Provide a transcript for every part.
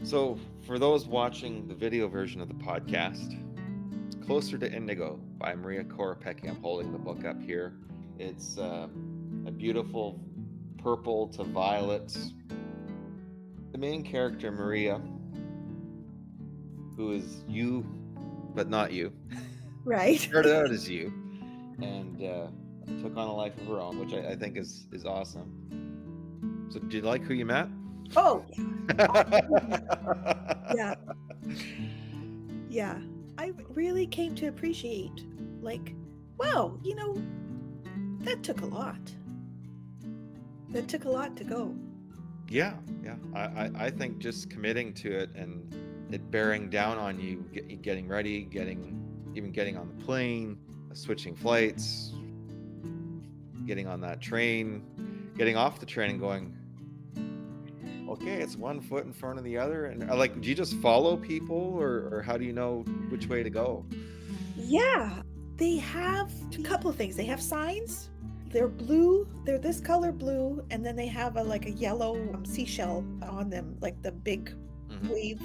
So, for those watching the video version of the podcast, it's Closer to Indigo by Maria Koropecki. I'm holding the book up here. It's a beautiful purple to violet. The main character, Maria, who is you, but not you, Right. started out as you, and took on a life of her own, which I think is awesome. So, do you like who you met? Oh, yeah. Yeah. I really came to appreciate, like, wow, that took a lot. That took a lot to go. Yeah. I think just committing to it and it bearing down on you, getting ready, getting on the plane, switching flights, getting on that train, getting off the train and going, okay, it's one foot in front of the other. And like, do you just follow people or how do you know which way to go? Yeah. They have a couple of things. They have signs. They're blue. They're this color blue. And then they have a yellow seashell on them, like the big wave.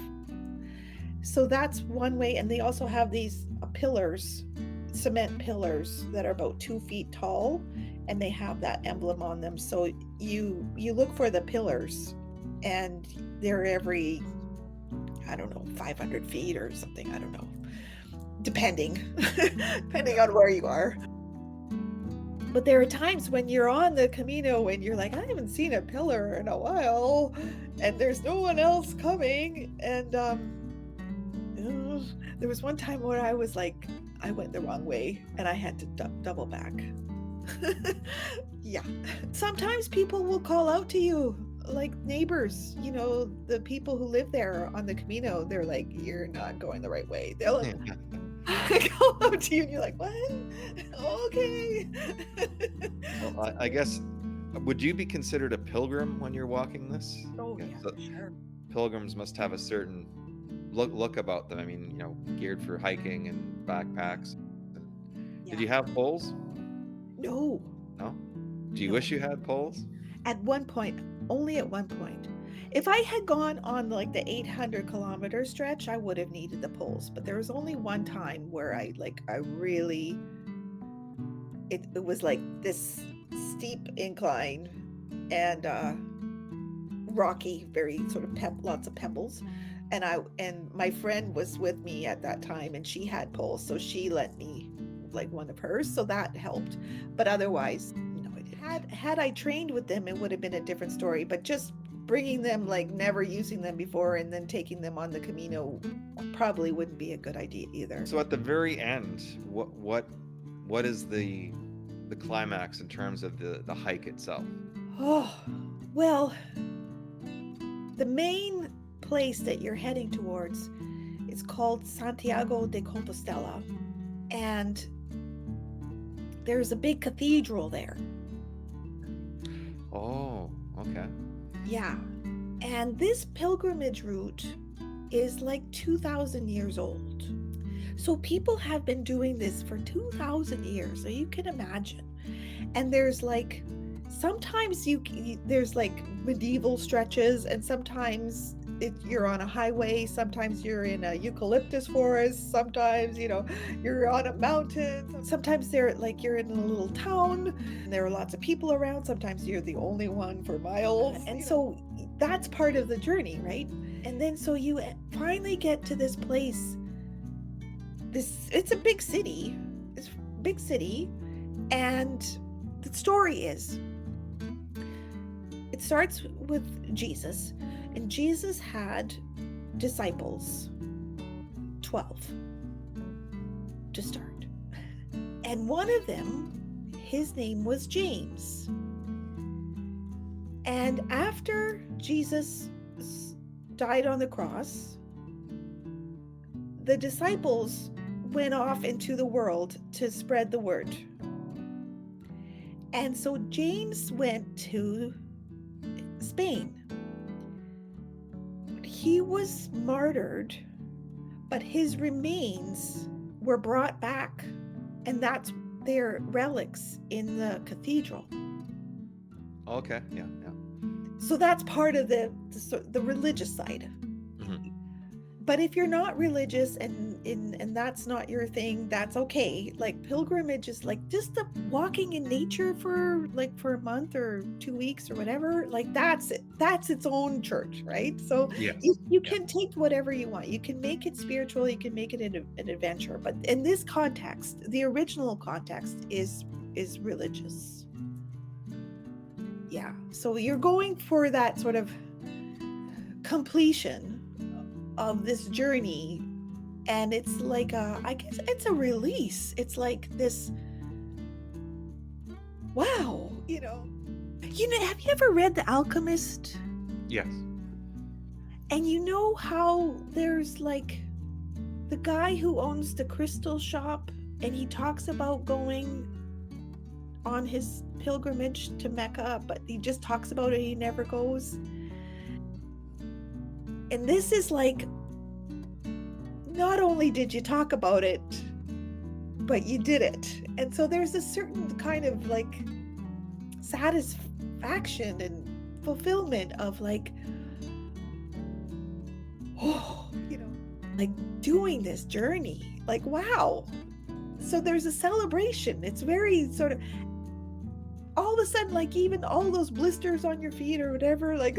So that's one way. And they also have these pillars, cement pillars that are about 2 feet tall. And they have that emblem on them. So you look for the pillars and they're every, 500 feet or something. I don't know. Depending on where you are. But there are times when you're on the Camino and you're like, I haven't seen a pillar in a while and there's no one else coming. And there was one time where I was like, I went the wrong way and I had to double back. Yeah. Sometimes people will call out to you, like neighbors, the people who live there on the Camino. They're like, you're not going the right way. They'll call out to you and you're like, what? Okay. Well, I guess, would you be considered a pilgrim when you're walking this? Oh, yeah, so sure. Pilgrims must have a certain look about them. I mean, geared for hiking and backpacks. Yeah. Did you have poles? No. No? Do you wish you had poles? At one point, only at one point. If I had gone on like the 800-kilometer stretch, I would have needed the poles. But there was only one time where I really, it was like this steep incline and rocky, very sort of lots of pebbles. And my friend was with me at that time and she had poles. So she lent me like one of hers. So that helped. But otherwise, had I trained with them, it would have been a different story. But just bringing them, like never using them before and then taking them on the Camino probably wouldn't be a good idea either. So at the very end, what is the climax in terms of the hike itself? Oh, well, the main place that you're heading towards is called Santiago de Compostela, and there's a big cathedral there. Oh, okay. Yeah. And this pilgrimage route is like 2,000 years old. So people have been doing this for 2,000 years. So you can imagine. And there's like, sometimes there's like medieval stretches, and sometimes you're on a highway, sometimes you're in a eucalyptus forest, sometimes you're on a mountain, sometimes you're in a little town and there are lots of people around, sometimes you're the only one for miles, and so that's part of the journey, right? And then so you finally get to this place. It's a big city, and the story is, it starts with Jesus. And Jesus had disciples, 12 to start. And one of them, his name was James. And after Jesus died on the cross, the disciples went off into the world to spread the word. And so James went to Spain. He was martyred, but his remains were brought back, and that's their relics in the cathedral. Okay, yeah. So that's part of the religious side. Mm-hmm. But if you're not religious and that's not your thing, that's okay. Like pilgrimage is like just the walking in nature for a month or 2 weeks or whatever. Like that's it. That's its own church, right? So you, Yes. you Yeah. can take whatever you want. You can make it spiritual. You can make it an adventure. But in this context, the original context is religious. Yeah. So you're going for that sort of completion of this journey, and it's like I guess it's a release. It's like this, wow, have you ever read The Alchemist? Yes. And you know how there's like the guy who owns the crystal shop, and he talks about going on his pilgrimage to Mecca, but he just talks about it, he never goes. And this is like, not only did you talk about it, but you did it. And so there's a certain kind of like satisfaction and fulfillment of like, oh, like doing this journey, like, wow. So there's a celebration. It's very sort of, all of a sudden, like even all those blisters on your feet or whatever, like,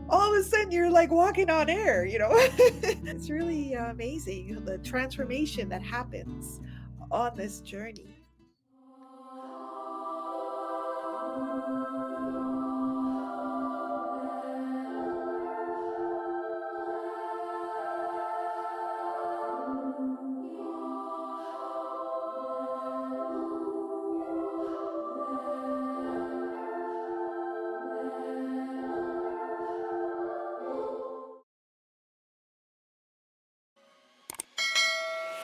all of a sudden you're like walking on air, It's really amazing, the transformation that happens on this journey.